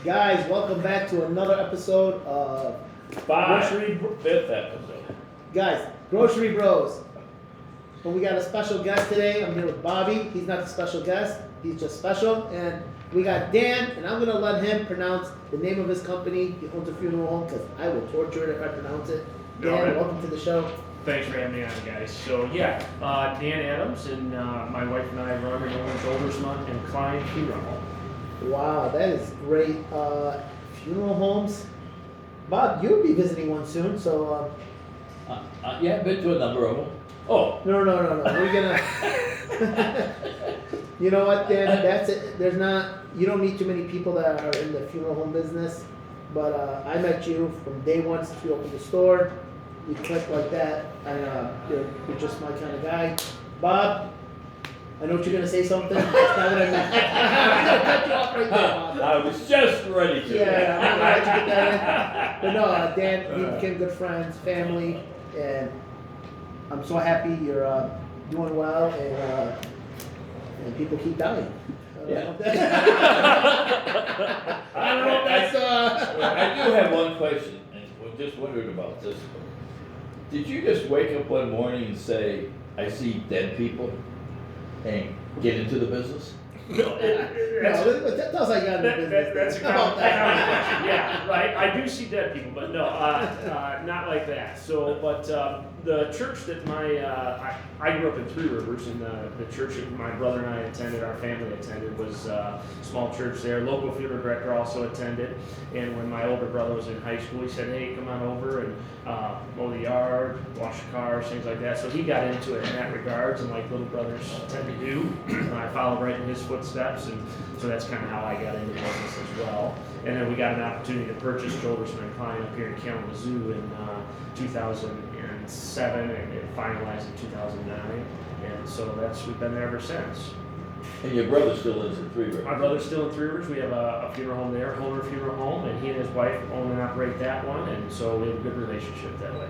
Guys, welcome back to another episode of Fifth episode. Guys, Grocery Bros. But we got a special guest today. I'm here with Bobby. He's not the special guest. He's just special. And we got Dan, and I'm going to let him pronounce the name of his company. He owns a funeral home because I will torture it if I pronounce it. Dan, All right. welcome to the show. Thanks for having me on, guys. So Dan Adams and my wife and I run and own Joldersma and Klein funeral home. Wow, that is great. Funeral homes. Bob, you'll be visiting one soon, so... Yeah, I've been to a number of them. Oh, No. We're gonna. You know what, Dan? That's it. There's not. You don't meet too many people that are in the funeral home business. But I met you from day one since we opened the store. We clicked like that, and you're just my kind of guy. Bob, I know what you're gonna say something. That's not what I meant. I'm gonna cut you off right there, Bob. I was just ready to. Yeah, I'm gonna let you get that in. But no, Dan, we became good friends, family, and I'm so happy you're doing well, and people keep dying. Yeah. I don't know if that's. I do have one question, and we're just wondering about this. Did you just wake up one morning and say, "I see dead people," and get into the business? No, that tells I got in the business. that's a common question. Yeah, right. I do see dead people, but no, not like that. So, but the church that I grew up in Three Rivers, and the church that my brother and I attended, our family attended, was a small church there. Local funeral director also attended. And when my older brother was in high school, he said, "Hey, come on over and mow the yard, wash the cars, things like that." So he got into it in that regards, and like little brothers tend to do. I followed right in his footsteps, and so that's kind of how I got into business as well. And then we got an opportunity to purchase Joldersma and Klein up here in Kalamazoo in 2007, and it finalized in 2009. And so we've been there ever since. And your brother still lives in Three Rivers. My brother's still in Three Rivers. We have a funeral home there, Homer Funeral Home, and he and his wife own and operate that one, and so we have a good relationship that way.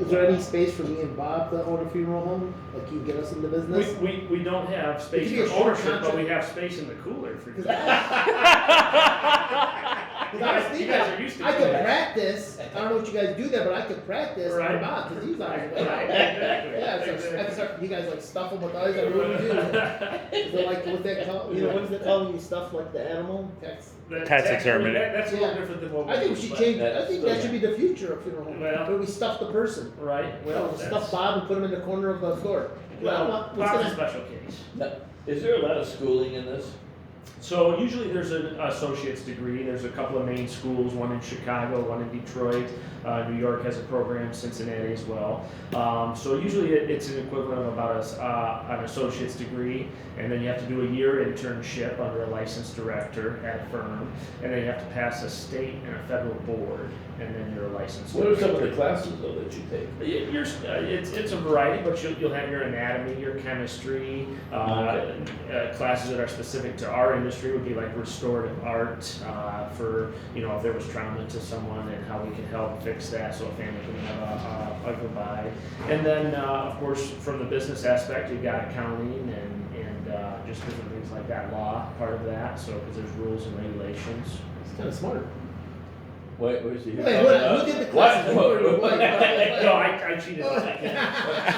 Is there any space for me and Bob to own a funeral home? Like, you get us in the business? We don't have space It could be for a short ownership, but contract. we have space in the cooler for you. Because I was thinking, You guys are used to I could doing that. practice. I don't know what you guys do there, but I could practice for Right. Bob because he's on Right, it. exactly. Yeah, I can start. You guys like stuff them with ice. I really do. Is it like what's that called? You know, what is it called when you stuff like the animal? Taxidermy. That's a little Yeah. different than what we I think do, we should but- change. I that's think still that should be the future of funeral home. Well- Where we stuff the person. Right, Well, well, stuff that's, Bob and put him in the corner of the store. well, what's Bob's a gonna- special case. Now, is there a lot of schooling in this? So usually there's an associate's degree. There's a couple of main schools, one in Chicago, one in Detroit. New York has a program, Cincinnati as well. So usually it's an equivalent of about an associate's degree, and then you have to do a year internship under a licensed director at a firm, and then you have to pass a state and a federal board, and then you're a licensed What are some of director. the classes though that you take? It's a variety, but you'll have your anatomy, your chemistry, classes that are specific to our industry would be like restorative art for if there was trauma to someone and how we can help fix that so a family can have a goodbye. And then of course from the business aspect you've got accounting and just different things like that, law part of that. So because there's rules and regulations. It's kind of smart. Where's he? Wait, who did the classes? What? No, I cheated.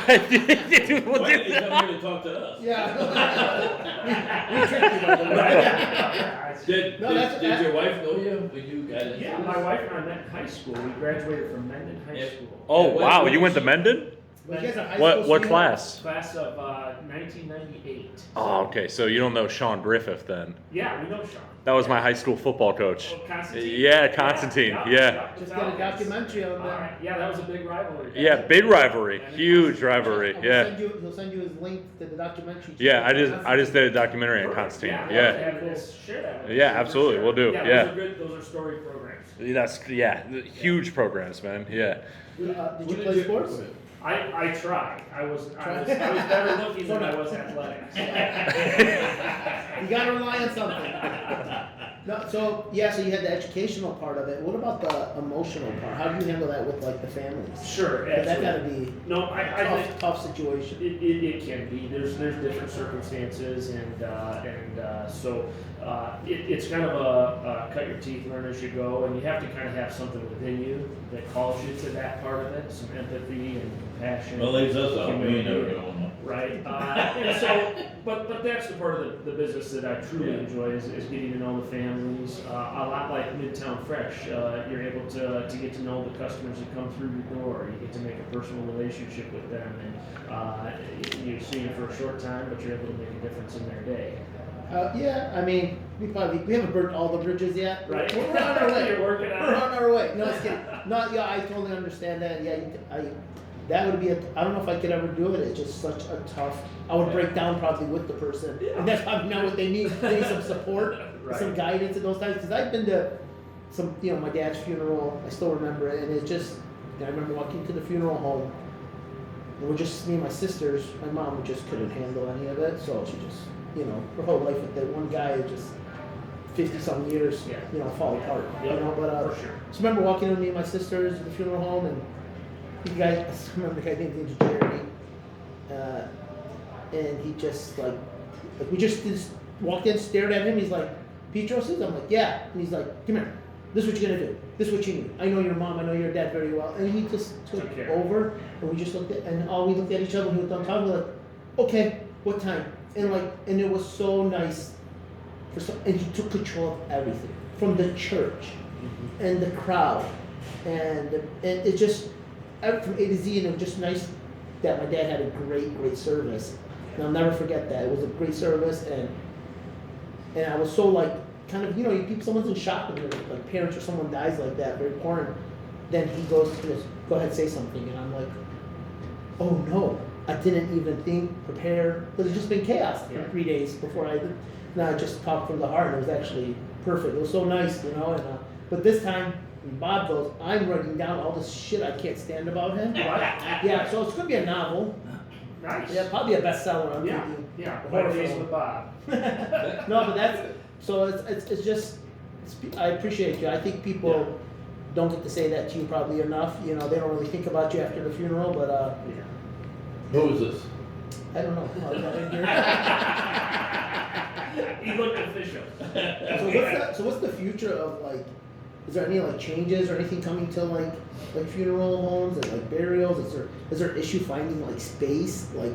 Why did you come here to talk to us? Yeah. we tricked you, by the way. Did your wife know you when you got into Yeah, this? my wife and I met in high school. We graduated from Mendon High Yeah. School. Oh, Yeah, wow, when you went to she- Mendon? But you guys are high What school what sweethearts? class? Class of 1998. Oh, okay, so you don't know Sean Griffith then. Yeah, we know Sean. That was my high school football coach. Oh, Constantine? Yeah, Constantine, yeah. Just did a documentary on All that. right. Yeah, that was a big rivalry. Yeah, big rivalry, huge rivalry, He'll yeah. send you his link to the documentary. Yeah, I just did a documentary on Constantine, yeah. Share that. Yeah, absolutely, we'll do, yeah. Those are good. Those are story programs. Huge programs, man, yeah. Did you What play sports? I tried. I was better looking than I was athletic. You gotta rely on something. No, so yeah, so you had the educational part of it. What about the emotional part? How do you handle that with like the families? Sure, 'Cause that absolutely. gotta be No, a I think tough situation. it can be. There's different circumstances, and so it's kind of a cut your teeth, learn as you go, and you have to kind of have something within you that calls you to that part of it, some empathy and compassion. Well, leaves us out, we humility, never know. right? And so, but that's the part of the business that I truly Yeah. enjoy is getting to know the families. A lot like Midtown Fresh, you're able to get to know the customers that come through your door. You get to make a personal relationship with them, and you see them for a short time, but you're able to make a difference in their day. Yeah, I mean, we haven't burnt all the bridges yet. Right? We're on our way. You're working on We're it. on our way. No, just kidding. No, yeah, I totally understand that. Yeah, that would be I don't know if I could ever do it. It's just such a tough. I would break down probably with the person, Yeah. and that's probably not what they need. They need some support, Right. some guidance at those times. Because I've been to some, my dad's funeral. I still remember it, and it just. I remember walking to the funeral home, and we're just me and my sisters. My mom just couldn't handle any of it, so she just, her whole life with that one guy just 50-some years, Yeah. fall apart. Yeah. But For sure. so I remember walking with me and my sisters to the funeral home, and the guy, I remember the guy named Jerry, and he just like we just walked in, stared at him. He's like, "Petros?" I'm like, "Yeah," and he's like, "Come here. This is what you're gonna do. This is what you need. I know your mom. I know your dad very well." And he just took care. over, and we just looked at, and all we looked at each other when he was done talking. We're like, "Okay, what time?" And it was so nice. And he took control of everything from the church and the crowd, and it just from A to Z, and it was just nice that my dad had a great service, and I'll never forget that. It was a great service, and I was so like kind of someone's in shock when their like parents or someone dies like that, very important. Then he goes, "Go ahead, say something," and I'm like, "Oh no, I didn't even prepare." But it's just been chaos for 3 days before I. Now I just talked from the heart. It was actually perfect. It was so nice, And but this time, when Bob goes, I'm writing down all this shit I can't stand about him. Yeah, so it's gonna be a novel. Nice. Yeah, probably a bestseller. I'm Yeah. thinking. Yeah. A horror White Days film. with Bob. No, but that's so. It's just. I appreciate you. I think people don't get to say that to you probably enough. They don't really think about you after the funeral, but Yeah. Who is this? I don't know. He looked official. So what's the future of like? Is there any like changes or anything coming to like funeral homes and like burials? Is there issue finding like space like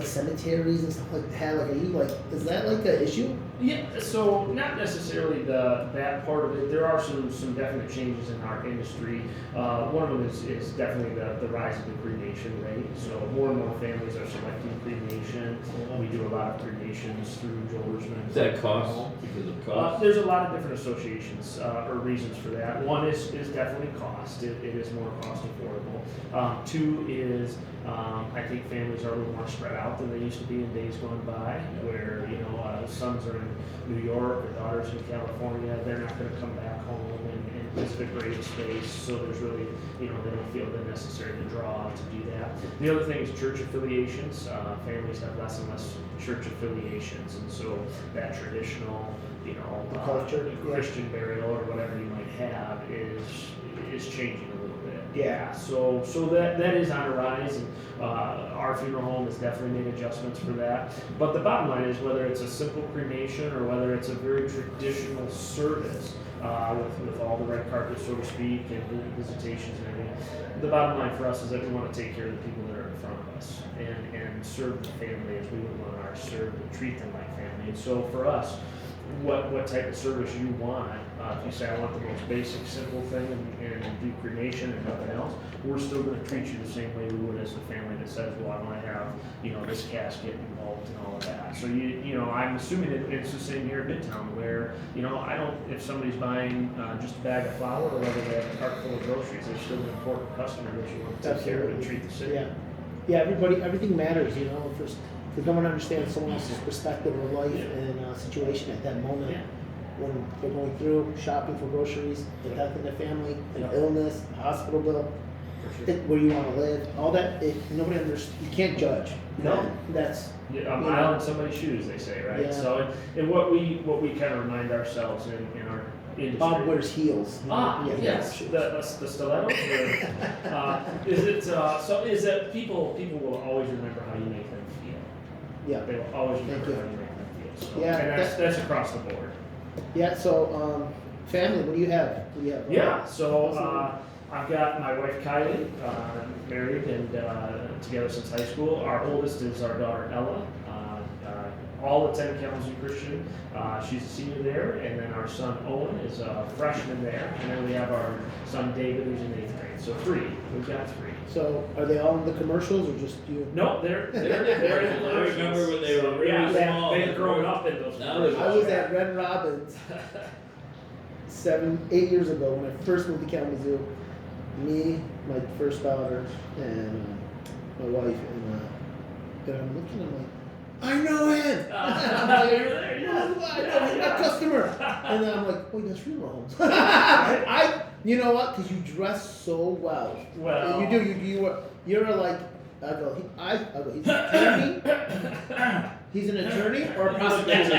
cemeteries and stuff like that? Like, is that like an issue? Yeah, so not necessarily that part of it. There are some definite changes in our industry. One of them is definitely the rise of the cremation rate. So more and more families are selecting cremation. We do a lot of cremations through Joldersma. Is that cost? Because of cost? There's a lot of different associations or reasons for that. One is definitely cost. It is more cost affordable. Two is I think families are a little more spread out than they used to be in days gone by, where sons are in New York or daughters in California. They're not going to come back home and visit a grave space, so there's really they don't feel the necessary to draw to do that. The other thing is church affiliations. Families have less and less church affiliations, and so that traditional culture, Christian burial or whatever you might have is changing a little bit. Yeah. So that is on the rise, and our funeral home has definitely made adjustments for that. But the bottom line is whether it's a simple cremation or whether it's a very traditional service with all the red carpet, so to speak, and visitations and everything. The bottom line for us is that we want to take care of the people that are in front of us and serve the family as we would want ours served and treat them like family. And so for us, what type of service you want. If you say I want the most basic, simple thing and do cremation and nothing else, we're still going to treat you the same way we would as the family that says, well, I want to have this casket involved and all of that. So I'm assuming it's the same here in Midtown, where I don't, if somebody's buying just a bag of flour or whether they have a cart full of groceries, they're still an important customer that you want to take care of and treat the same. Yeah, everything matters. Because no one understands someone else's perspective of life and situation at that moment. Yeah. When they're going through shopping for groceries, the death in the family, an illness, a hospital bill. For sure. where you wanna live, all that, nobody you can't judge. No. That's, Yeah, a mile in somebody's shoes, they say, right? Yeah. So, and what we kind of remind ourselves in our industry. Bob wears heels. Ah, Yeah, yes, shoes. the stilettos. Is that people will always remember how you make them feel. Yeah, They will always Thank remember you. how you make them feel. So, Yeah, and that's across the board. yeah, so, family, what do you have? What do you have? Yeah, so I've got my wife Kylie, married and together since high school. Our oldest is our daughter Ella. All attend Kalamazoo Christian. She's a senior there, and then our son Owen is a freshman there, and then we have our son David who's in 8th grade. So 3. We've got 3. So, are they all in the commercials or just you? No, they're in the I remember when they were really yeah, small. they've grown up in those. Now they're- I was at Red Robin's 8 years ago when I first moved to Kalamazoo. Me, my first daughter, and my wife, and I'm looking, I'm like, I know him! I'm like, You're there, yeah. I know, he's my customer! And then I'm like, oh, he does funeral homes. You know what? Because you dress so well. Well. You do, you're like, I go, he's an attorney? He's an attorney or a prosecutor?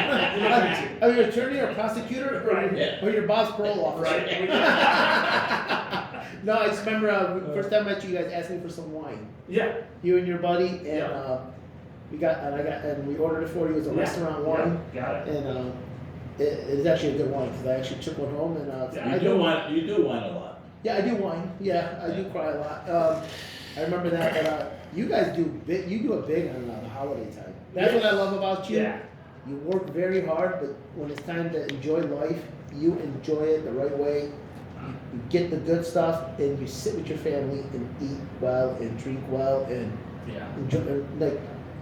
Are you an attorney or a prosecutor Right. or your boss parole officer? Right. No, I just remember first time I met you guys asked me for some wine. Yeah. You and your buddy, and Yeah. we ordered it for you. It was a restaurant wine, Yeah, got it. and it's actually a good wine because I actually took one home and Yeah, You do wine a lot. yeah, I do wine. Yeah, I do cry a lot. I remember that, but you guys do big. You do it big on the holiday time. That's what I love about you. Yeah. You work very hard, but when it's time to enjoy life, you enjoy it the right way. You get the good stuff, and you sit with your family and eat well and drink well and Yeah. enjoy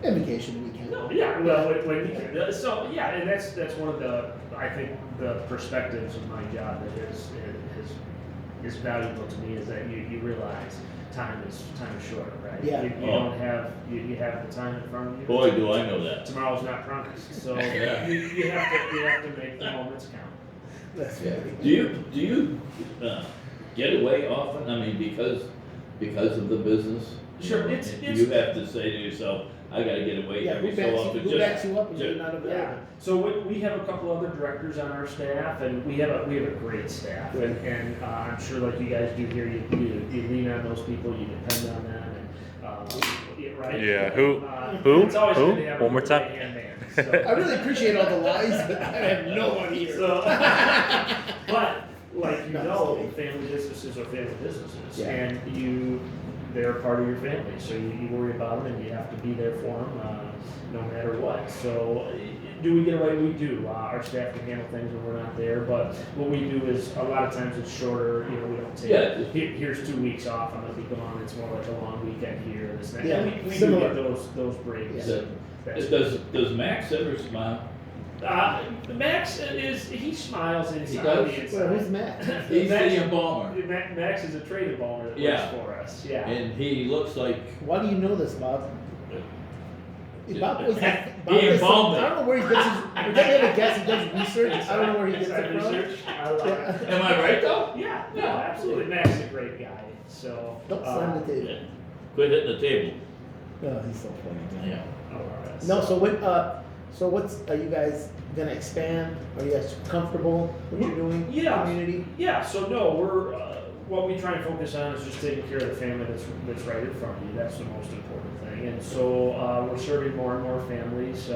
and vacation weekend. No, yeah, well, when you can. So, yeah, and that's one of the, I think, the perspectives of my job that is valuable to me is that you realize time is short, right? Yeah. You don't have, you have the time in front of you. Boy, do I know that. Tomorrow's not promised, so Yeah. you have to make the moments count. That's Yeah. right. Do you get away often? I mean, because of the business? Sure, You it's- have to say to yourself, I gotta get away Yeah, every who so backs often. you, who backs you up when you're just- not Yeah, available? so we have a couple other directors on our staff, and we have a great staff, and I'm sure like you guys do here, you lean on those people, you depend on them, and right? Yeah, who? It's always Who? good to have One a more time. right-hand man. I So, really appreciate all the lies, but I have no one here. so but like you No, know, it's family businesses are family businesses, Yeah. and they're part of your family, so you worry about them and you have to be there for them, no matter what. So, do we get away? We do. Our staff can handle things when we're not there, but what we do is a lot of times it's shorter. You know, we don't take. Yeah. Here's 2 weeks off. I'm gonna be gone. It's more like a long weekend here. This and that. Yeah, And we do similar. get those breaks. Yeah. That's- Does Max ever smile? Max he smiles and He he's does? Well, who's Matt? He's Max- the embalmer, Max is a trade embalmer that Yeah. works for us. Yeah. and he looks like, Why do you know this, Bob? Bob always has, He does embalmed some- I don't know where he gets his. If you have a guess, he does research. I don't know where he gets Inside it from. research. I love it. am I right though? Yeah, no, absolutely. Max is a great guy. So. Don't slam the table. Quit hitting the table. Oh, he's so funny. Yeah. all right, No, so what? So are you guys gonna expand? Are you guys comfortable with what you're doing? Yeah. Community. Yeah, so no, we're, what we try and focus on is just taking care of the family that's right in front of you. That's the most important thing. And so we're serving more and more families.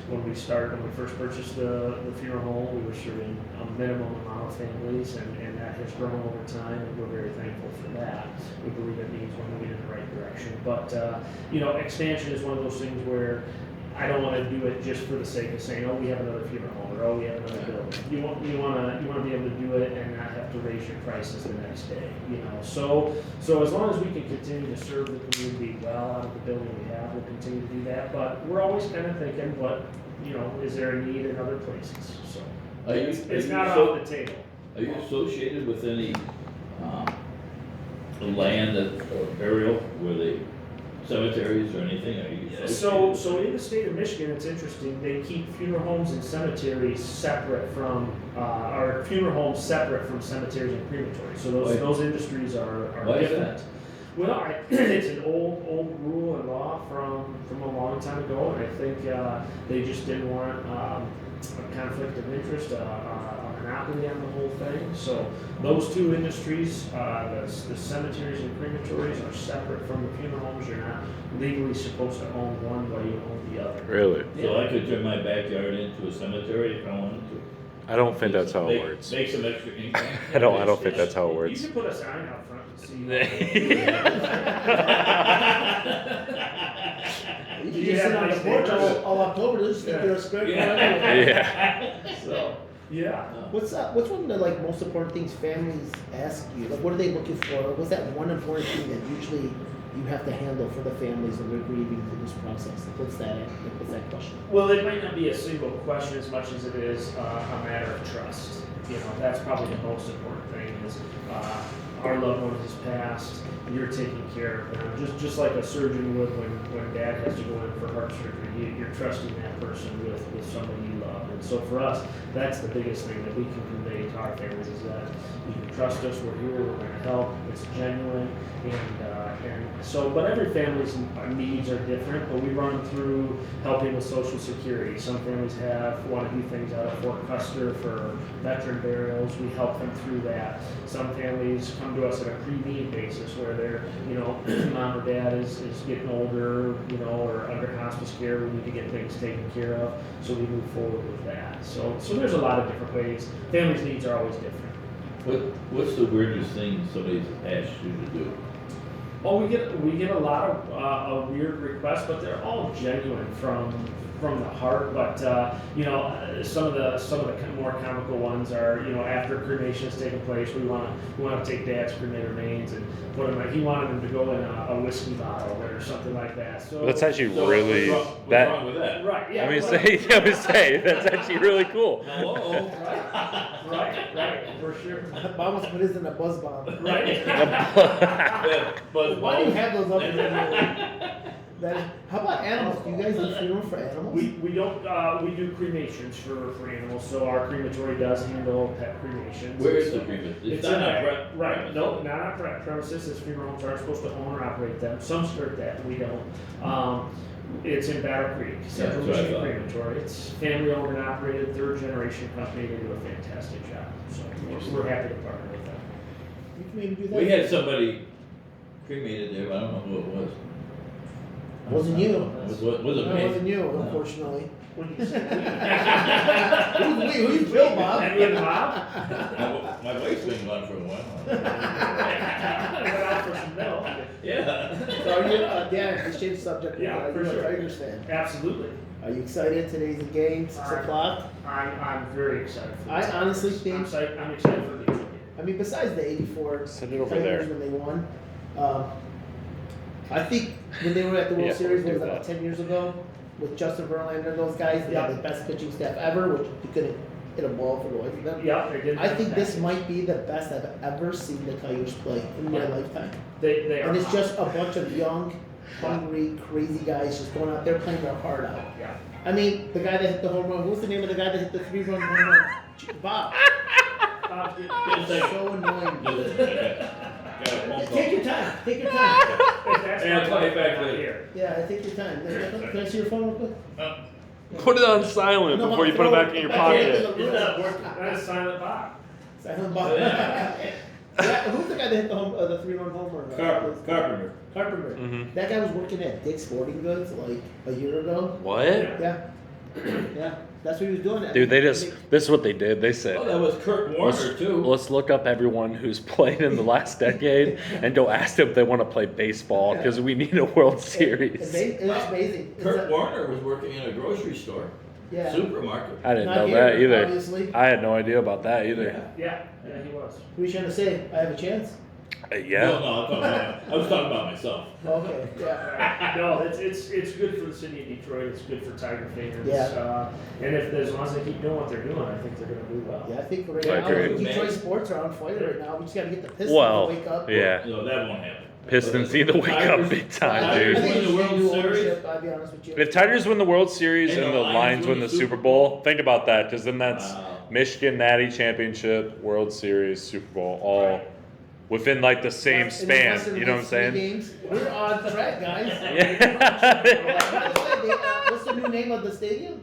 When we first purchased the funeral home, we were serving a minimum amount of families, and that has grown over time, and we're very thankful for that. We believe it means we're moving in the right direction. But, expansion is one of those things where I don't want to do it just for the sake of saying, oh, we have another funeral home, or oh, we have another building. You want to be able to do it and not have to raise your prices the next day, So as long as we can continue to serve the community well out of the building we have, we'll continue to do that. But we're always kind of thinking, is there a need in other places? So it's not off the table. Are you associated with any land or burial where they cemeteries or anything? Are you So in the state of Michigan, it's interesting. They keep funeral homes and cemeteries separate from, or funeral homes separate from cemeteries and crematories. So Why? those industries are Why is different. Well, it's an old rule and law from a long time ago, and I think they just didn't want a conflict of interest, a monopoly on the whole thing. So those two industries, the cemeteries and crematories, are separate from the funeral homes. You're not legally supposed to own one while you own the other. Really? So I could turn my backyard into a cemetery if I wanted to. I don't think that's how it works. Make some extra income. I don't think that's how it You works. should put a sign out front and see. You can just sit on the porch all October, just sit there spread. Yeah. So, yeah. What's one of the like most important things families ask you? Like, what are they looking for? What's that one important thing that usually you have to handle for the families when they're grieving through this process? Like, what's that question? Well, it might not be a single question as much as it is a matter of trust. You know, that's probably the most important thing is our loved one has passed, you're taking care of them. Just like a surgeon would when dad has to go in for heart surgery, you're trusting that person with somebody you love. And so for us, that's the biggest thing that we can convey to our families is that you can trust us, we're here, we're going to help, it's genuine. And so, but every family's needs are different, but we run through helping with Social Security. Some families want to do things out of Fort Custer for veteran burials. We help them through that. Some families come to us at a pre-need basis where they're, mom or dad is getting older, or under hospice care. We need to get things taken care of, so we move forward with that. So there's a lot of different ways. Families' needs are always different. What's the weirdest thing somebody's asked you to do? Oh, we get a lot of weird requests, but they're all genuine from the heart. But some of the more comical ones are, after cremation has taken place, we want to take Dad's cremated remains and put him. He wanted him to go in a whiskey bottle or something like that. So That's actually So really what's wrong with that? right. Yeah. I mean, say that's actually really cool. Hello. Right, for sure. Mom wants to put his in a buzz bomb. Right. But Why do you have those up there? How about animals? Do you guys do funeral for animals? We don't we do cremations for animals, so our crematory does handle pet cremations. Where is the cremation? It's not in on that, pre- right? No, not on premises. As funeral homes are supposed to own or operate them. Some skirt that, we don't. It's in Battle Creek, Central that's what I Michigan thought. Crematory. It's family owned and operated, third generation company. They do a fantastic job. So we're happy to partner with them. You can maybe do that. We had somebody cremated there, but I don't know who it was. Wasn't you. Was No, it it me? wasn't you, unfortunately. When you say Who's Bill, Bob? and with Bob, My wife's been gone for a while. went out for some milk. Yeah. So are you, Dan, let's change the subject. Yeah, Are for you a sure. Tigers fan? Absolutely. Are you excited? Today's the game, 6 o'clock. I'm very excited for I this. honestly think, I'm excited for the game. I mean, besides the 84 Send it over Tigers there. when they won, I think when they were at the World Yeah, Series, we'll was do about that. 10 years ago, with Justin Verlander and those guys, they had the best pitching staff ever, which you couldn't hit a ball for the life of them. Yeah, they did. I think this fantastic. might be the best I've ever seen the Tigers play in my lifetime. They are. And it's hot. just a bunch of young, hungry, crazy guys just going out there playing their heart out. Yeah. I mean, the guy that hit the home run, what's the name of the guy that hit the 3-run home run? Bob. So annoying, dude. Take your time, take your time. Hey, I'll call you back later. Yeah, take your time. Can I see your phone real quick? Put it on silent No, before you put it back in your pocket. It's not working. That's silent Bob. Silent Bob. Yeah, who's the guy that hit the 3-run home run? Carpenter. Carpenter. Mhm. That guy was working at Dick's Sporting Goods like a year ago. What? Yeah. Yeah. That's what he was doing. Dude, this is what they did. They said, Oh, that was Kurt Warner too. let's look up everyone who's played in the last decade and go ask them if they want to play baseball because we need a World Series. It's amazing. Kurt Warner was working in a grocery store, Yeah. supermarket. I didn't Not know here, that either. Obviously. I had no idea about that either. Yeah, he was. What are you trying to say? I have a chance? Yeah. No, I was talking about myself. Okay, yeah. No, it's good for the city of Detroit. It's good for Tiger fans. Yeah. And as long as they keep doing what they're doing, I think they're going to do well. Yeah, I think right I now, agree. Detroit sports are on fire right now. We just got to get the Pistons Well, to wake up. yeah. No, that won't happen. Pistons need to wake up big time, I dude. think Win the it's World new Series? ownership, I'll be honest with you. If Tigers win the World Series And and the the Lions Lions win the Super Bowl, think about that, because then that's Wow. Michigan Natty Championship, World Series, Super Bowl, all within like the same And they span. must have You know what I'm missed 3 saying? games. We're on track, guys. Yeah. What's the new name of the stadium?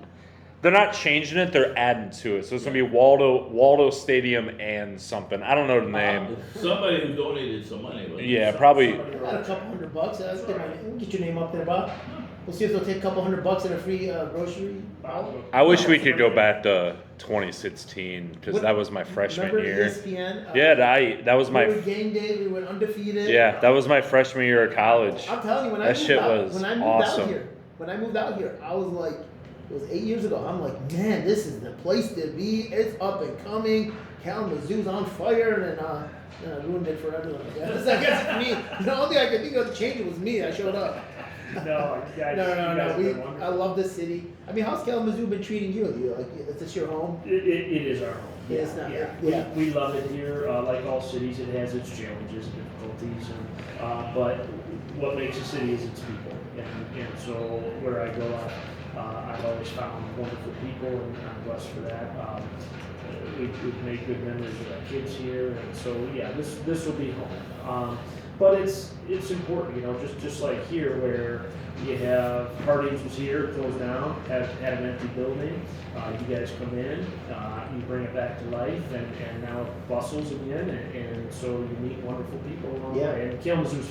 They're not changing it, they're adding to it. So it's gonna be Waldo Stadium and something. I don't know the name. Somebody who donated some money. wasn't it? Yeah, probably. I got a couple $100. We'll get your name up there, Bob. We'll see if they'll take a couple $100 and a free grocery. I wish we could go back to 2016 because that was my freshman Remember year. ESPN? Yeah, that was we my were game day. We went undefeated. yeah, that was my freshman year of college. I'm telling you, when I That moved shit out, was when I moved awesome. out here, I was like, it was 8 years ago. I'm like, man, this is the place to be. It's up and coming. Kalamazoo's on fire, and I ruined it for everyone. I guess for me, the only thing I could think of to change it was me. I showed up. No, guys, No. been I wonderful. love this city. I mean, how's Kalamazoo been treating you? Is this your home? It is our home. Yeah, it's not- Yeah. yeah. We love it here. Like all cities, it has its challenges and difficulties, but what makes a city is its people. And so where I go, I've always found wonderful people, and I'm blessed for that. We've made good memories with our kids here, and so yeah, this will be home. But it's important, just like here where you have Harding's was here, closed down, had an empty building. You guys come in, you bring it back to life, and now it bustles again, and so you meet wonderful people along the Yeah. way. And Kalamazoo's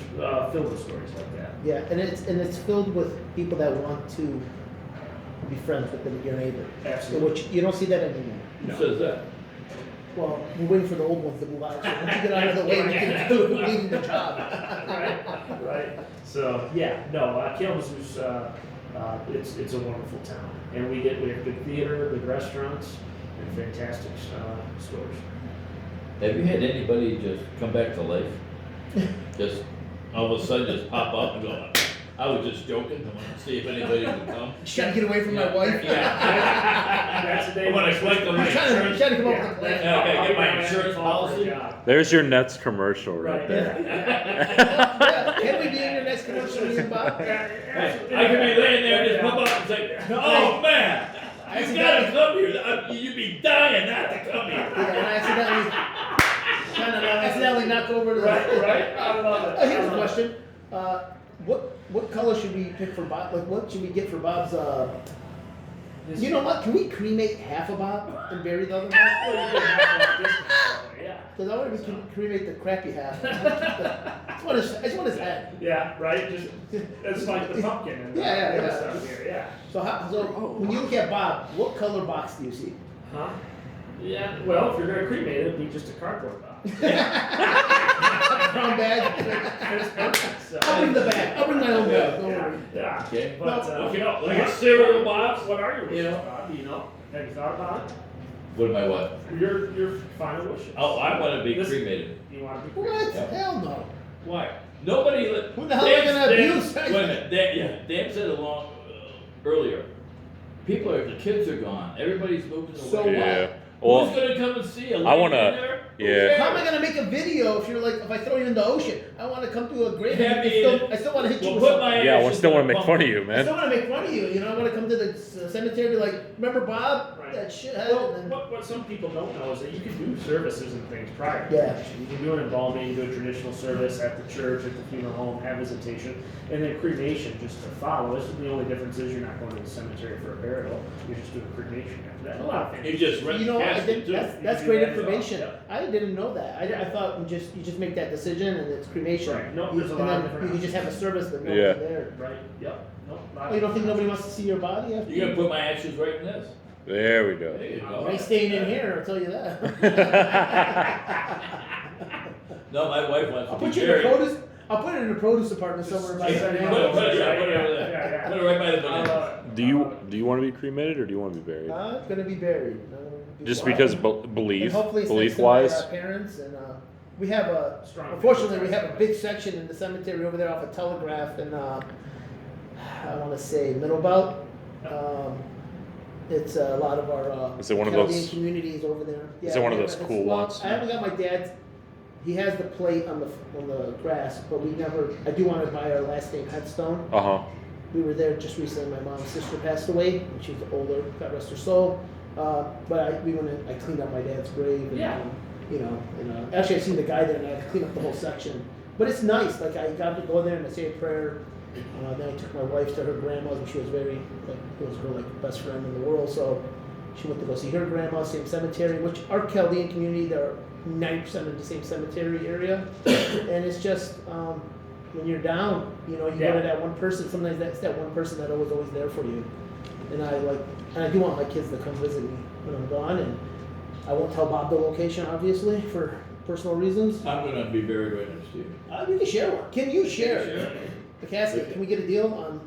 filled with stories like that. Yeah, and it's filled with people that want to be friends with your neighbor. Absolutely. Which you don't see that anymore. Who says that? Well, we're waiting for the old ones to move out. So once you get out of the way, we can do leaving the job. Right. So Kalamazoo's it's a wonderful town, and we have good theater, good restaurants, and fantastic stores. Have you had anybody just come back to life? Just all of a sudden just pop up and go, I was just joking, I want to see if anybody would come. Just trying to get away from my wife. That's the day I want to collect on my I'm insurance. trying to come up with a plan. Yeah, I gotta get my insurance policy. There's your Nets commercial right there. Yeah, can we be in your next commercial meeting, Bob? Hey, I could be laying there and just pop up and say, oh man, you gotta come here. You'd be dying not to come here. Yeah, and I accidentally knock over the. Right. I love it. Here's a question. What color should we pick for Bob? Like, what should we get for Bob's? You know what? Can we cremate half of Bob and bury the other half? Yeah. Because I want to cremate the crappy half. I just want his head. Yeah, right. Just it's like the pumpkin and Yeah. the other stuff here. Yeah. So when you look at Bob, what color box do you see? Huh? Yeah. Well, if you're gonna cremate it, it'd be just a cardboard box. Brown bag. It's perfect. So. I'll bring the bag. I'll bring my own bag. Don't worry. Yeah. Okay. But Like a cereal box? What are your wishes, You know? Bob? Do you know? Have you thought about it? What am I what? Your final wishes. Oh, I want to be This- cremated. You want to be What? cremated? Yeah. Hell no. Why? Nobody. Who the hell are they gonna abuse? Wait a minute. Dan said along earlier. People are the kids are gone. Everybody's moving away. So what? Yeah. Who's Well, gonna come and see you? I wanna- Laying in there? Who yeah. cares? How am I gonna make a video if I throw you in the ocean? I want to come to a grave. Yeah, I still want to hit you We'll with put something. my yeah, I ashes still in want a to make fun of pumpkin. you, I man. still want to make fun of you. I want to come to the cemetery and be like, remember Bob? Right. That shithead. Well, And then, what some people don't know is that you can do services and things prior to Yeah. cremation. You can do an embalming, do a traditional service at the church, at the funeral home, have visitation, and then cremation just to follow. The only difference is you're not going to the cemetery for a burial. You're just doing cremation after that. A lot of You families. just rent you know, the I casket did, too. that's You great do that as well. information. Yep. I didn't know that. I thought you just make that decision and it's cremation. Right. No, You- there's a and lot of then different you can just have a service that nobody's Yeah. there. Right. Yep. No. Oh, you don't think nobody wants to see your body after? You're gonna put my ashes right in this. There we go. There you You go. ain't staying in here, I'll tell you that. No, my wife wants I'll to put be you in the buried. produce. I'll put it in the produce department somewhere by Put the it over there. Put it Yeah. Put it right by the I banana. love it. Do you want to be cremated or do you want to be buried? It's gonna be buried. Just because And belief hopefully it's next belief to my, wise. parents and we have a. Strong Unfortunately, we family. have a big section in the cemetery over there off of Telegraph and I want to say Middle Belt. It's a lot of our Is it one of Chaldean those- communities over there. Is it one of yeah, those it's- cool well, ones? I haven't got my dad's. He has the plate on the grass, but we never. I do want to buy our last name headstone. Uh-huh. We were there just recently. My mom's sister passed away, and she was older. God rest her soul. But we went in, I cleaned up my dad's grave. And, Yeah. you know, and actually I seen the guy there and I had to clean up the whole section. But it's nice, like I got to go there and I say a prayer. Then I took my wife to her grandma's, and she was very, like, it was her like best friend in the world. So she went to go see her grandma, same cemetery, which our Chaldean community, they're 90% of the same cemetery area. And it's just, when you're down, you know, you go to that one person, sometimes that's that one person that was always there for you. And I do want my kids to come visit me when I'm gone, and I won't tell Bob the location, obviously, for personal reasons. I'm gonna be very witness to you. We can share one. Can you share? The casket, can we get a deal on?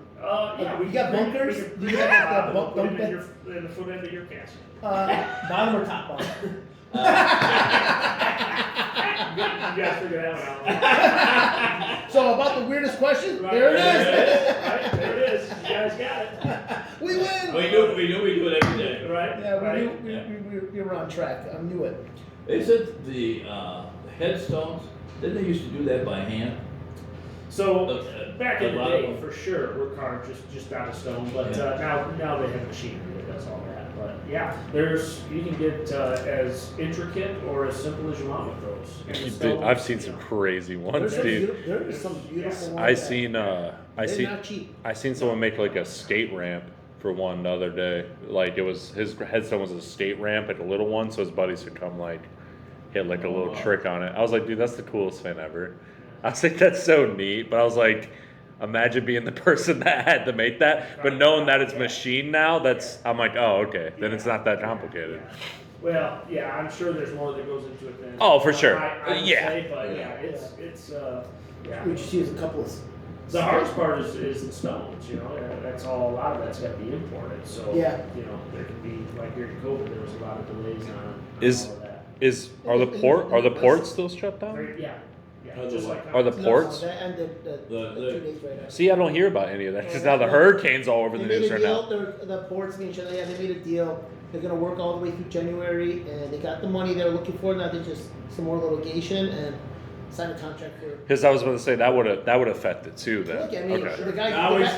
Yeah, you got bunkers? We Do you can have like put the them bunk in the foot end of your casket. bottom or top bunk? You guys figure that one out. So about the weirdest question, Right, there it is. Right, there it is. You guys got it. We win. We do it every day. Right? Yeah, right. we were on track. I knew it. Isn't the headstones, didn't they used to do that by hand? So back in a the lot of day, them. for sure, we're carved just out of stone. But now they have machinery that does all that. But yeah, you can get as intricate or as simple as you want with those. And the Dude, stone, I've seen some crazy ones, dude. There's some beautiful ones. I that- seen They're not cheap. I seen someone make like a skate ramp for one the other day. Like it was his headstone was a skate ramp, like a little one, so his buddies could come like hit like a little trick on it. I was like, dude, that's the coolest thing ever. I was like, that's so neat. But I was like, imagine being the person that had to make that. But knowing that it's machine now, I'm like, oh, okay. Then it's not that complicated. Well, yeah, I'm sure there's more that goes into it than. Oh, for sure. I would Yeah. say, but yeah, it's yeah. We just use a couple of. The hardest part is the stones, you know, that's all, a lot of that's got to be imported, so, Yeah. you know, there can be, like during COVID, there was a lot of delays on Is- all of that. Are the ports still shut down? Yeah, Are just the like. Are the ports? No, that ended the 2 days right after. See, I don't hear about any of that because now the hurricane's all over the They made news a right deal, now. the ports and each other, they made a deal. They're gonna work all the way through January, and they got the money they were looking for. Now they just some more litigation and sign a contract for. Because I was going to say that would affect it too. Then Look, I mean, okay.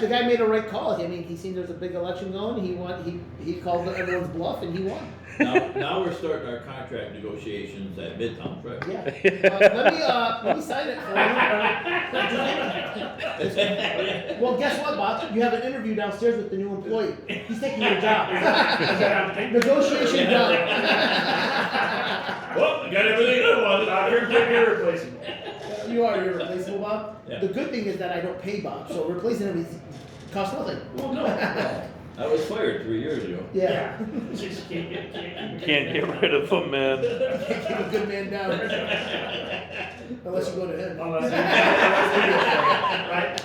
the guy made a right call. I mean, he seen there's a big election going. He called everyone's bluff, and he won. Now we're starting our contract negotiations at Midtown, right? Yeah. Let me sign it for you. Well, guess what, Bob? You have an interview downstairs with the new employee. He's taking your job. Negotiation done. Well, I got everything I wanted. You're irreplaceable. You are irreplaceable, Bob. Yeah. The good thing is that I don't pay Bob, so replacing him costs nothing. Well, no. I was fired 3 years ago. Yeah. Just can't get. Can't get rid of them, man. Can't keep a good man down. Unless you go to him. Right?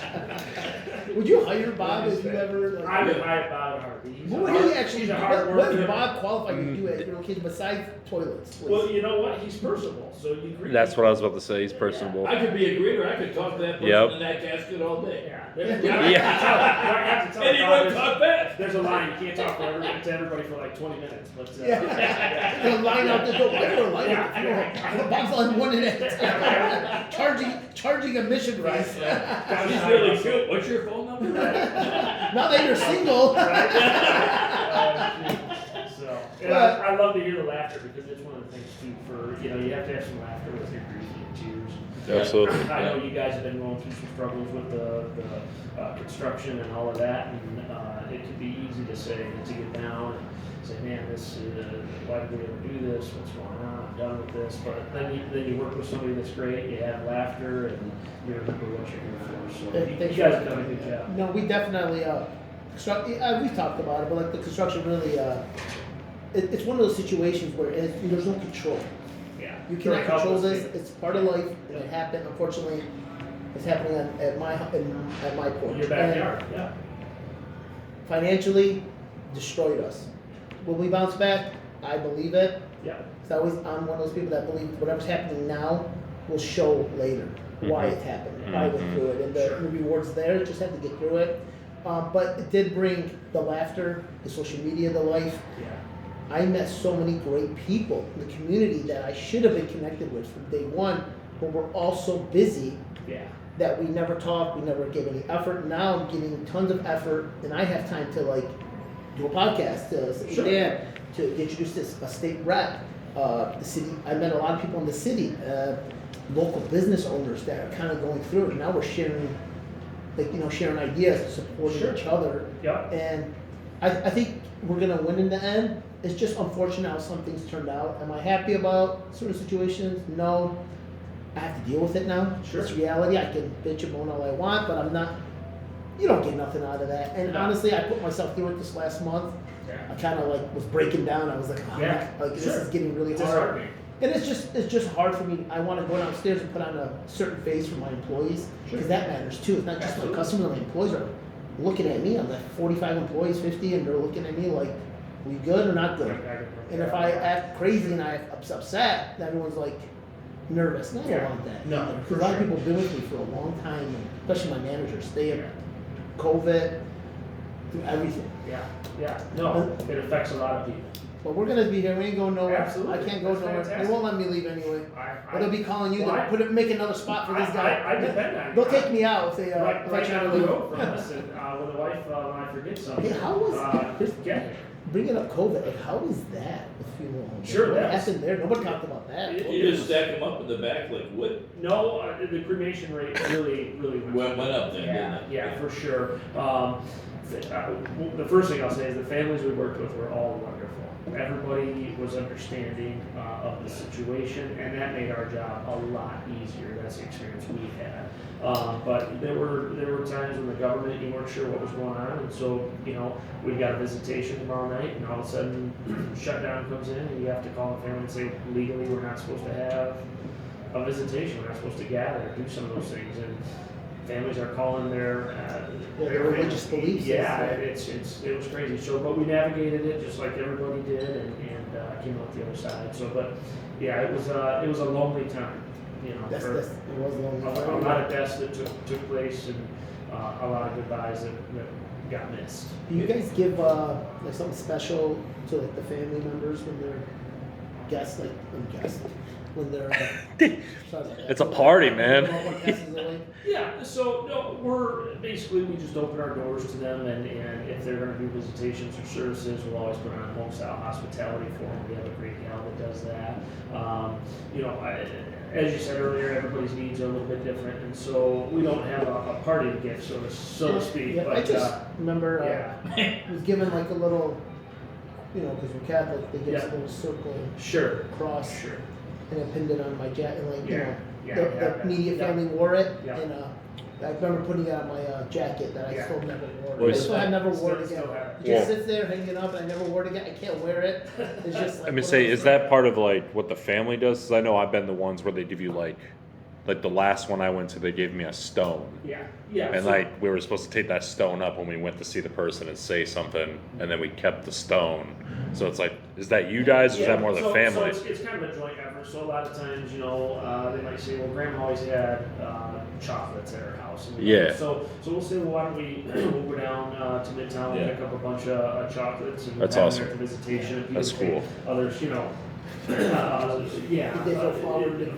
Would you hire Bob if you ever like? I would hire Bob in a heartbeat. What would he actually? He's a What hard what does worker. Bob qualify you to do at your location besides toilets? Please? Well, you know what? He's personable, so you agree. That's what I was about to say. He's personable. I could be a greeter. I could talk to that person Yep. in that casket all day. Yeah. And he wouldn't talk back. There's a line. You can't talk to everybody for like 20 minutes. But Yeah. They'll line out the door. Why is there a line out the door? Bob's on one end. Charging admission price. He's really cute. What's your phone number? Now that you're single. So, and I love to hear the laughter because it's one of the things too. For you have to have some laughter with your grief and tears. Absolutely. I know you guys have been going through some struggles with the construction and all of that, and it could be easy to get down and say, man, why did we ever do this? What's going on? I'm done with this. But then you work with somebody that's great. You have laughter, and you remember what you're here for. So you guys have done a good job. No, we definitely we've talked about it, but like the construction really it's one of those situations where there's no control. Yeah. You cannot control this. It's part of life, and it happened. Unfortunately, it's happening at my porch. In your backyard. Yeah. Financially, destroyed us. Will we bounce back? I believe it. Yeah. I'm one of those people that believe whatever's happening now will show later why it happened, why I went through it, and the reward's there. Just had to get through it. But it did bring the laughter, the social media, the life. Yeah. I met so many great people in the community that I should have been connected with from day one, but we're all so busy Yeah. that we never talk, we never give any effort. Now I'm giving tons of effort, and I have time to like do a podcast, to sit Sure. down, to introduce this a state rep. the city, I met a lot of people in the city, local business owners that are kind of going through it. Now we're sharing, like, sharing ideas, supporting Sure. each other. Yep. And I think we're gonna win in the end. It's just unfortunate how some things turned out. Am I happy about certain situations? No. I have to deal with it now. Sure. It's reality. I can bitch and moan all I want, but I'm not, you don't get nothing out of that. And No. honestly, I put myself through it this last month. Yeah. I kind of like was breaking down. I was like, oh, Yeah, like this sure. is getting really hard. Disheartening. And it's just hard for me. I want to go downstairs and put on a certain face for my employees because that matters too. It's not just Absolutely. my customers. My employees are looking at me. I'm like 45 employees, 50, and they're looking at me like, we good or not good? And if I act crazy and I'm upset, everyone's like nervous. And I don't Yeah. want that. No, Because for a lot of sure. people have been with me for a long time, and especially my managers. They have Yeah. COVID through everything. Yeah, no, it affects a lot of people. But we're gonna be here. We ain't going nowhere. Absolutely. I can't go That's nowhere. fantastic. They won't let me leave anyway. Or they'll be calling you Well, to make another spot for this guy. I depend on you. They'll take me out if they Right, if I right try down to the leave. road from us, and when the wife, when I forget something. Hey, how was get here? bringing up COVID? Like, how was that with funeral homes? Sure, What that's- happened there? Nobody talked about that. You just stack them up in the back like wood. No, the cremation rate really Went up then, Yeah, didn't it? yeah, for sure. The first thing I'll say is the families we worked with were all wonderful. Everybody was understanding of the situation, and that made our job a lot easier. That's the experience we had. But there were times when the government, you weren't sure what was going on, and so we got a visitation tomorrow night, and all of a sudden shutdown comes in, and you have to call the family and say legally we're not supposed to have a visitation. We're not supposed to gather, do some of those things, and families are calling their religious beliefs. Yeah, it was crazy. So, but we navigated it just like everybody did, and came out the other side. So, but yeah, it was a lonely time. That's it was long. A lot of deaths that took place, and a lot of goodbyes that got missed. Do you guys give like something special to like the family members when they're guests, when they're sorry about that. It's a party, man. What guests is it like? Yeah, so no, we just open our doors to them, and if they're going to do visitations or services, we'll always put on home style hospitality for them. We have a great gal that does that. As you said earlier, everybody's needs are a little bit different, and so we don't have a party gift, so to speak. Yeah, but I just remember yeah, was given like a little, because we're Catholic, they give us Yeah. a little circle sure, cross, sure. and I pinned it on my jacket, like Yeah, the immediate family wore it, Yeah. and I remember putting it on my jacket that I Yeah. still never wore. Well, I still have never worn it Still again. have It just Well- sits there hanging up, and I never wore it again. I can't wear it. It's just like. Let me say, is that part of like what the family does? 'Cause I know I've been the ones where they give you like the last one I went to, they gave me a stone. Yeah. And so- like we were supposed to take that stone up when we went to see the person and say something, and then we kept the stone. So it's like, is that you guys, or is that more the so family? it's kind of a joint effort. So a lot of times, they might say, well, Grandma always had chocolates at her house. And Yeah. So we'll say, well, why don't we'll go down to Midtown and Yeah. pick up a bunch of chocolates and That's have awesome. them at the visitation. People That's take cool. Others,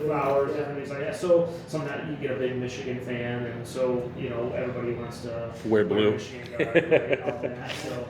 flowers and things like that. So sometimes you get a big Michigan fan, and so everybody wants to Wear blue. Michigan garb, right, all that. So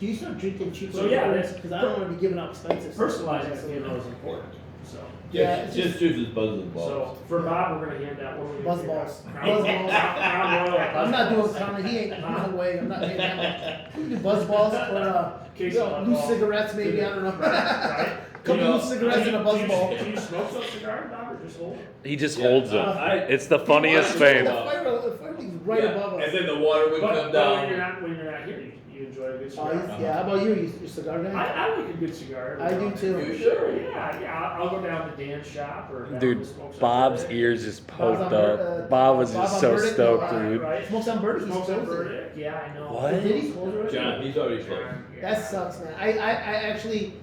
Do you start drinking cheap? So, yeah, that's- because I don't want to be giving out expensive. stuff. personalizing the funeral is important. So. Yeah, Just chooses buzzing balls. So for Bob, we're gonna hand out what are we gonna Buzz do? balls. Crown- Buzz balls. Crown Royal I'm not Buzz doing balls. Connor. He ain't. No way. I'm not paying that much. We can do buzz balls or Case of Buzz loose Ball. cigarettes, maybe. I don't know. Right. Couple loose cigarettes and a buzz Do ball. you smoke some cigar, Bob, or just hold it? He just holds them. I- It's the funniest The thing. fire league's right Yeah, above us. And then the water would But come when you're down. not here, you enjoy a good Oh, cigar. yeah. How about you? You cigar guy? I like a good cigar. I do too. You Sure, yeah. I'll go down to Dan's shop or down Dude, to Smoke Bob's Sunday. ears just Bob's poked on up. Bur- Bob was Bob just on so Burdick? stoked, Right, dude. right. Smokes on Birdie. Smokes on Burdick, yeah, I know. What? Did he close already? John, he's already closed. Yeah. That sucks, man. I actually,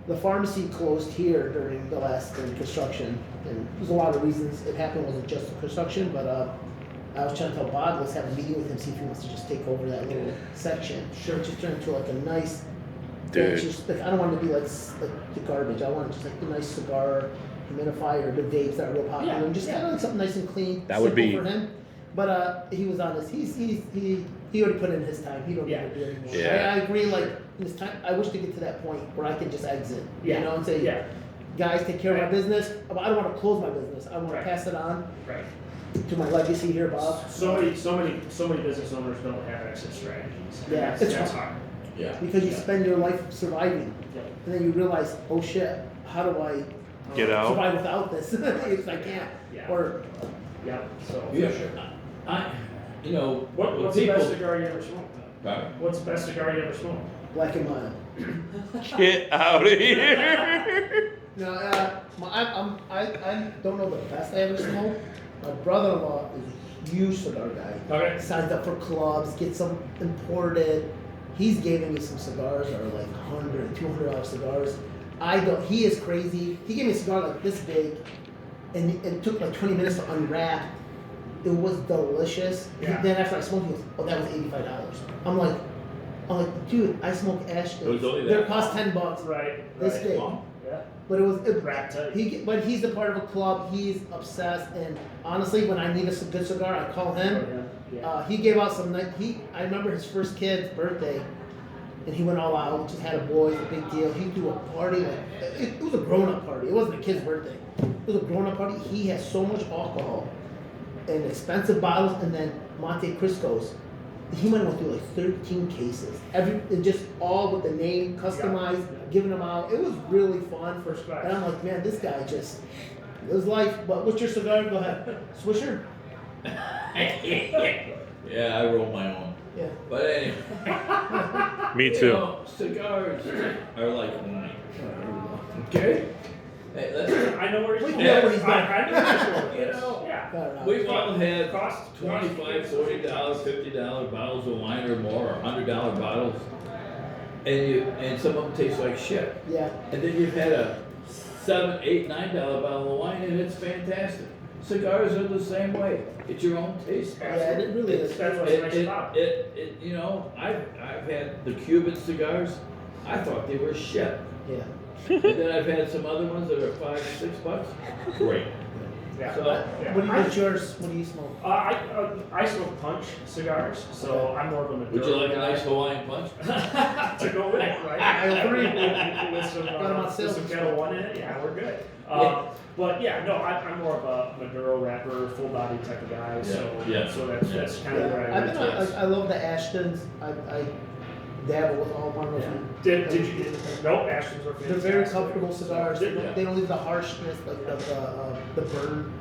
the pharmacy closed here during the last construction, and there's a lot of reasons it happened. It wasn't just the construction, but I was trying to tell Bob, let's have a meeting with him, see if he wants to just take over that little section. Sure. Just turn into like a nice, Dude. just like, I don't want it to be like the garbage. I want just like the nice cigar humidifier, the vapes that are real popular, Yeah, and just yeah. kind of like something nice and clean. That would simple be- for him. But he was honest. He already put in his time. He don't Yeah. need to do anymore. Yeah. I agree. Like it's time, I wish to get to that point where I can just exit, you Yeah. know, and say, Yeah, guys, take care of my Right. business, but I don't wanna close my business, I wanna Right. pass it on right. to my legacy here, Bob. So many business owners don't have exit strategies. And Yeah, that's, it's that's hard. hard. Yeah. Because you Yeah. spend your life surviving, Yeah. and then you realize, oh shit, how do I Get out. survive without this? Because I can't, Yeah. or, Yeah, so. Yeah, you know, What's people. the best cigar you ever smoked? Pardon? What's the best cigar you ever smoked? Black and mild. Get out of here. No, I don't know the best I ever smoked. My brother-in-law is a huge cigar guy. Okay. Signs up for clubs, gets them imported. He's giving me some cigars that are like $100, $200 cigars. I don't, he is crazy. He gave me a cigar like this big, and it took like 20 minutes to unwrap. It was delicious. Yeah. Then after I smoked, he goes, "Oh, that was $85." I'm like, dude, I smoke Ashtons. It was only They that. cost $10. Right. This right. big. Yeah. But it was Wrap tight. but he's a part of a club. He's obsessed, and honestly, when I need a good cigar, I call him. Yeah. He gave out some. I remember his first kid's birthday, and he went all out. Just had a boy, it's a big deal. He threw a party like it was a grown-up party. It wasn't a kid's birthday. It was a grown-up party. He has so much alcohol, and expensive bottles, and then Monte Crisco's. He went through like 13 cases. Just all with the name customized, Yeah. giving them out. It was really fun. First class. And I'm like, man, this guy just lives life. But what's your cigar? Go ahead. Swisher? Yeah, I roll my own. Yeah. But anyway. Me You too. know, cigars are like wine. Okay? Hey, let's, I know where he's We going. know where he's going. I know where he's going with You this. know, Yeah. Got it out. we've all had Cost $25, $40, $50 bottles of wine or more, or $100 bottles. And some of them taste like shit. Yeah. And then you've had a $7, $8, $9 bottle of wine and it's fantastic. Cigars are the same way. It's your own taste. Yeah, it really is. That's what's nice about it. You know, I've had the Cuban cigars. I thought they were shit. Yeah. And then I've had some other ones that are $5, $6. Great. Yeah. So, Yeah. What's yours? What do you smoke? I smoke punch cigars, so I'm more of a Maduro Would you like a guy. nice Hawaiian punch? To go with it, right? I agree. With some, Got 'em on sale. with some Kettle One in it, yeah, we're good. Yeah. But yeah, no, I'm more of a Maduro wrapper, full body type of guy. So Yeah. so that's kind Yeah. of where I went. towards. I love the Ashtons. I dabble with all one of Yeah. them. Did you? Nope, Ashtons were They're fantastic. very comfortable cigars. They Yeah. don't leave the harshness, like the burn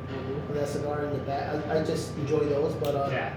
of that cigar in the back. I just enjoy those. Yeah.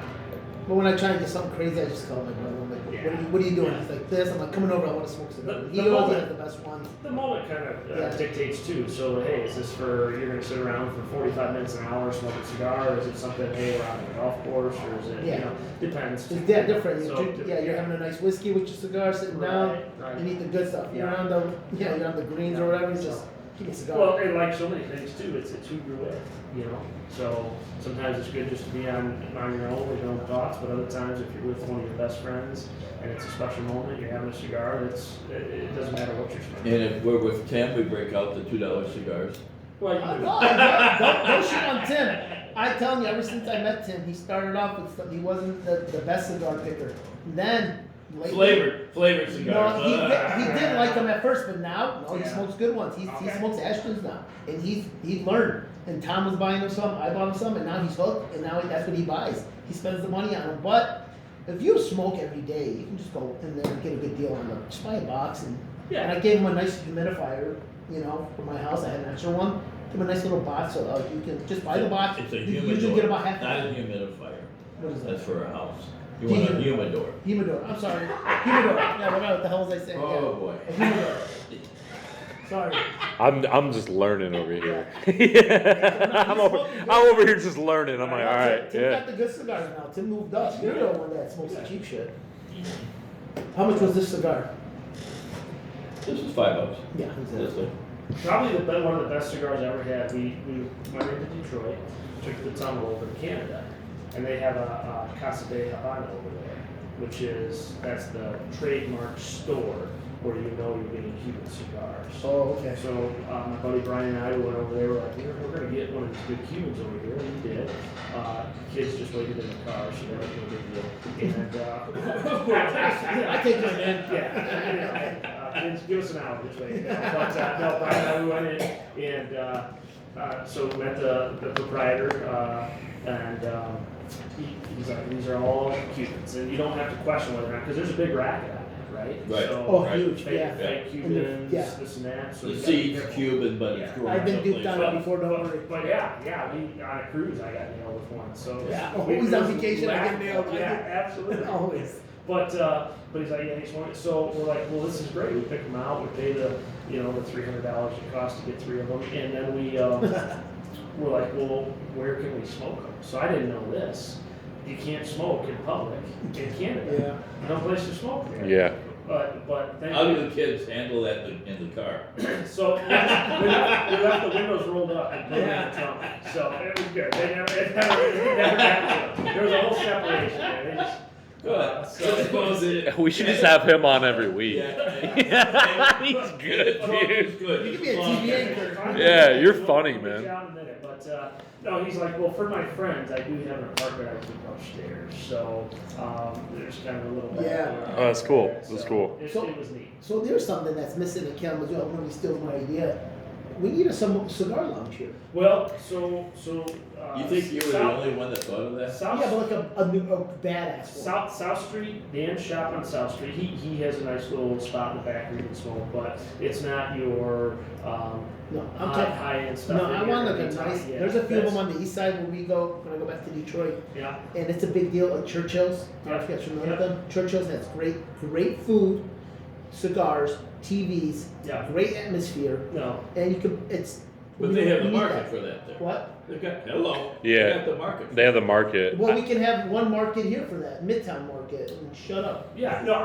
But when I try and get something crazy, I just call my brother. I'm like, Yeah. what are you doing? Yeah. He's like, this. I'm like, coming over. I want to smoke a cigar. The He always moment- has the best ones. The moment kind of Yeah. dictates too. So hey, is this for you're going to sit around for 45 minutes an hour smoke a cigar, or is it something hey we're out on a golf course, or is it Yeah. you know depends. It's that different. So, You're having a nice whiskey with your cigar, sitting down. Right. You eat the good stuff. You're Yeah. on the you're on the greens or whatever. You So- just keep a cigar. Well, and like so many things too, it's who you're with, you know. So sometimes it's good just to be on your own with your own thoughts, but other times if you're with one of your best friends and it's a special moment, you're having a cigar, it doesn't matter what you're smoking. And if we're with Tim, we break out the $2 cigars. Well, you Don't shoot on Tim. I'm telling you, ever since I met Tim, he started off with he wasn't the best cigar picker. Then lately, Flavored cigars. No, he didn't like them at first, but now he Yeah. smokes good ones. He Okay. smokes Ashtons now, and he learned. And Tom was buying him some, I bought him some, and now he's hooked. And now that's what he buys. He spends the money on them. But if you smoke every day, you can just go in there and get a good deal on them. Just buy a box, and Yeah. I gave him a nice humidifier, for my house. I had an extra one. Give him a nice little box, so you can just buy the box. It's a You humidor. usually get about half. Not a humidifier. What is that? That's for a house. You want a humidor. Humidor. I'm sorry. Humidor. Yeah, what the hell was I saying? Oh, Yeah. boy. A humidor. Sorry. I'm just learning over here. I'm over here just learning. I'm like, all right, Tim yeah. got the good cigars now. Tim moved up. You're the one that smokes the cheap shit. How much was this cigar? This is $5. Yeah, This exactly. one. Probably one of the best cigars I ever had. We went into Detroit, took the tunnel over to Canada, and they have a Casa de Habana over there, that's the trademark store where you know you're getting Cuban cigars. Oh, okay. So my buddy Brian and I went over there. We're like, we're going to get one of these good Cubans over here, and we did. Kids just waited in the car, so that was no big deal. And, I take mine in. Yeah, kids, give us an hour, just wait. But, no, Brian and I, we went in, and, so we met the proprietor, and, he's like, these are all Cubans, and you don't have to question whether or not, because there's a big racket on that, right? Right. So, Oh, huge, fake, yeah. fake Cubans, Yeah. this and that. So The you gotta be seed's careful. Cuban, but it's Yeah. growing I've been duped someplace on it else. before, don't worry. But yeah, we on a cruise, I got nailed with one. So Yeah, we- always it on was vacation, I get laughable. nailed. Yeah, absolutely. Always. But he's like, yeah, he's one. So we're like, well, this is great. We pick them out. We pay the the $300 it costs to get 3 of them, and then we we're like, well, where can we smoke them? So I didn't know this. You can't smoke in public in Canada. Yeah. No place to smoke there. Yeah. But thank How you. do the kids handle that in the car? So we left the windows rolled up and put them in the trunk. So it was good. It never happened. There was a whole separation there. They just, Good. so I suppose it- We should just have him on every week. Yeah. He's good, dude. Good. You could be a TV anchor. Yeah, you're funny, We'll man. get you out in a minute, but no, he's like, well, for my friends, I do have an apartment I keep upstairs, so there's kind of a little. Yeah. Oh, that's cool. That's So cool. It was neat. So there's something that's missing in Kalamazoo. Nobody steals my idea. We need a cigar lounge here. Well, so. You think you were the South- only one that thought of that? South, Yeah, but like a badass one. South Street, Dan's shop on South Street. He has a nice little spot in the back where you can smoke, but it's not your No, I'm talking. high end stuff. No, that I you're want gonna like a be nice. talking- yeah, There's a few of them that's- on the east side when we go when I go back to Detroit, Yeah, and it's a big deal at Churchill's. I don't know if you guys familiar with them. Churchill's has great food, cigars, TVs, yeah. great atmosphere, No, and you can. It's. But they have the we need market that. for that there. What? They've got, hello. Yeah. They got the market. They have the market. Well, we can have one market here for that, Midtown Market. And shut up. yeah, no.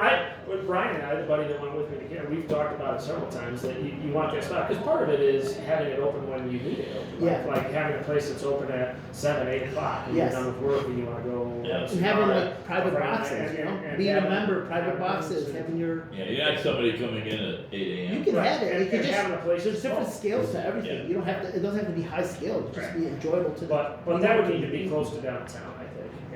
With Brian and I, the buddy that went with me to Canada, we've talked about it several times that you want that spot because part of it is having it open when you need it open. Yeah. Like having a place that's open at 7, 8 o'clock and Yes. you're done with work and you want to go. Yeah. have a And having cigar like private Friday night boxes, you know, and being a having- member, private having boxes, things and- having your. Yeah, you're not somebody coming in at 8 You a.m. can Right, have it. and- You can and just. having a place to There's different smoke. scales to everything. Yeah. You don't have to. It doesn't have to be high scale. Just Right. be enjoyable to. But that would need to be close to downtown, I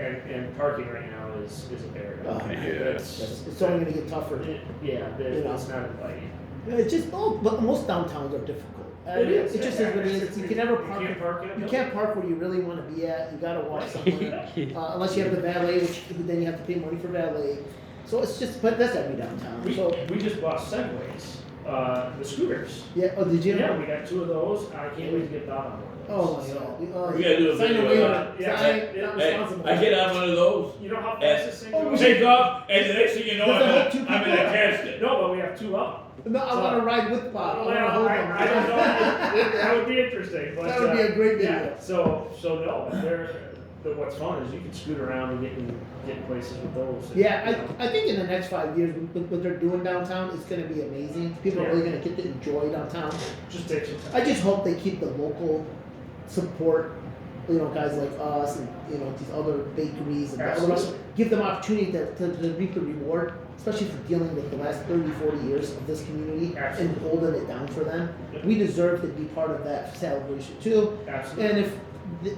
think. And parking right now is a barrier. Oh, Yeah. It's only going to get tougher. Yeah, You know. it's not inviting. It's just but most downtowns are difficult. It is. It just is what it is. You can never park. You can't park in a You building. can't park where you really want to be at. You got to walk somewhere. Unless you have the valet, which then you have to pay money for valet. So it's just. But that's every downtown. So We just bought Segways, the scooters. yeah. Oh, did you? Yeah, we got 2 of those. I can't wait to get Bob on one of Oh those. my So, God. We gotta do a Sign video waiver. of Yeah. Sign, Yeah. not Hey, responsible. I get on one of those, You know how fast and this thing Oh, goes? take off, and the next thing you know, Does it I'm hold two in a people? casket. No, but we have 2 up. No, I want to ride with Bob. I Well, want to hold him. I don't know. That would be interesting. But, That would be a great video. Yeah, so no, what's fun is you can scoot around and get places with those. Yeah, You know. I think in the next 5 years, what they're doing downtown is going to be amazing. People are Yeah. really going to get to enjoy downtown. Just take some time. I just hope they keep the local support, guys like us and, these other bakeries and Absolutely. give them opportunity to reap the reward, especially for dealing with the last 30, 40 years of this community Absolutely. and holding it down for them. Yep. We deserve to be part of that celebration too. Absolutely. And if,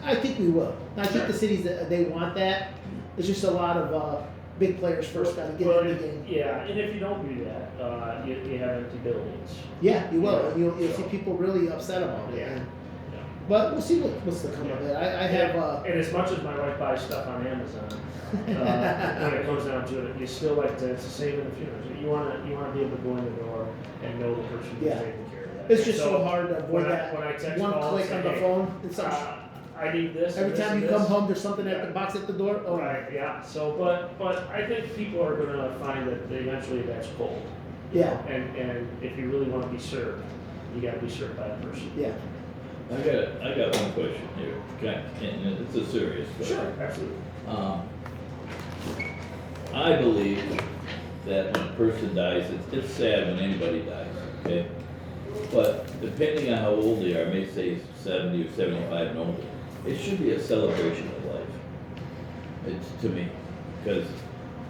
I think we will. I think the cities, they want that. It's just a lot of big players first got to get in the game. Yeah, and if you don't do that, you have empty buildings. Yeah, you will. Yeah. And you'll see So- people really upset about it. Yeah. And- Yeah. But we'll see what's to come of it. I have. And as much as my wife buys stuff on Amazon, when it comes down to it, you still like to. It's the same in the funerals. You want to be able to go in the door and know the person who's Yeah. taking care of that. It's just so hard to avoid when that. when I text One Paul and click say, on the "Hey, phone. It's such, I need this. and every this time and you come this." home, there's something at the box at the door. Oh, Right. Yeah. So, but I think people are going to find that eventually that's cold. Yeah. And if you really want to be served, you got to be served by a person. Yeah. I got one question here, okay, and it's a serious question. Absolutely. I believe that when a person dies, it's sad when anybody dies, okay? But depending on how old they are, may say 70 or 75 and older, it should be a celebration of life. It's to me, because,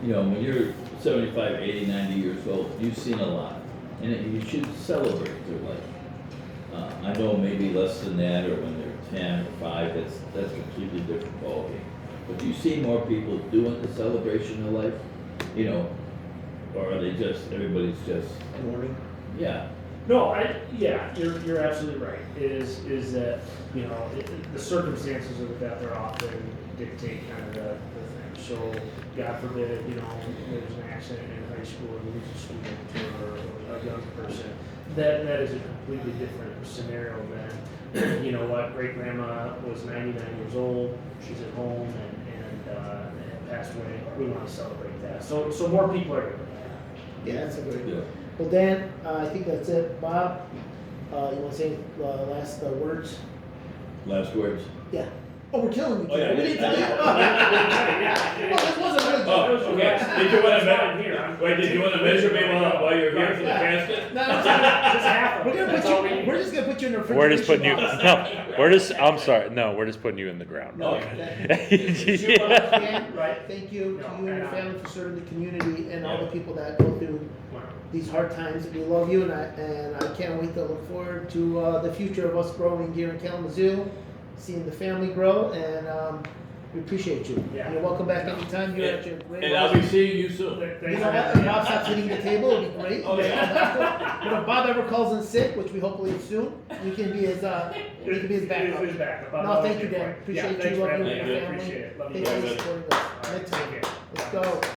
when you're 75, 80, 90 years old, you've seen a lot, and you should celebrate their life. I know maybe less than that, or when they're 10 or 5, that's a completely different ballgame. But do you see more people doing the celebration of life? You know, or are they just, everybody's just, Morning. yeah. No, yeah, you're absolutely right. Is that, you know, the circumstances of the death are often dictate kind of the thing. So, God forbid, you know, there's an accident in high school and you lose a student or a young person. That is a completely different scenario than, you know what, great grandma was 99 years old, she's at home and passed away. We want to celebrate that. So more people are doing that. Yeah, that's a great. Yeah. Well, Dan, I think that's it. Bob, you want to say last words? Last words? Yeah. Oh, we're killing you. Oh, yeah, We need to leave. Yeah. Oh, this wasn't really Oh, good. okay. Did you want I'm to here. wait? Did you want to measure me while you're here for the casket? No, Just half of we're it. gonna That's put all we you. need. We're just gonna put you in the refrigerator. We're just putting you. box. No, we're just. I'm sorry. No, we're just putting you in the ground. No, Yeah. Dan, Right. thank you to No, you and your and, family for serving the community and all the Yeah. people that go through Wow. these hard times. We love you, and I can't wait to look forward to the future of us growing here in Kalamazoo, seeing the family grow, and we appreciate you. Yeah. You're welcome back anytime. You're at your great. And I'll be seeing you soon. You know what? If Bob stops hitting the table, it'd be great. Oh, yeah. But if Bob ever calls in sick, which we hopefully soon, we can be his backup. His backup. No, thank you, Dan. Appreciate you, love you, and having me. your family. Appreciate it. Love Thank you you guys. for supporting us. Next time. Take care. Let's go.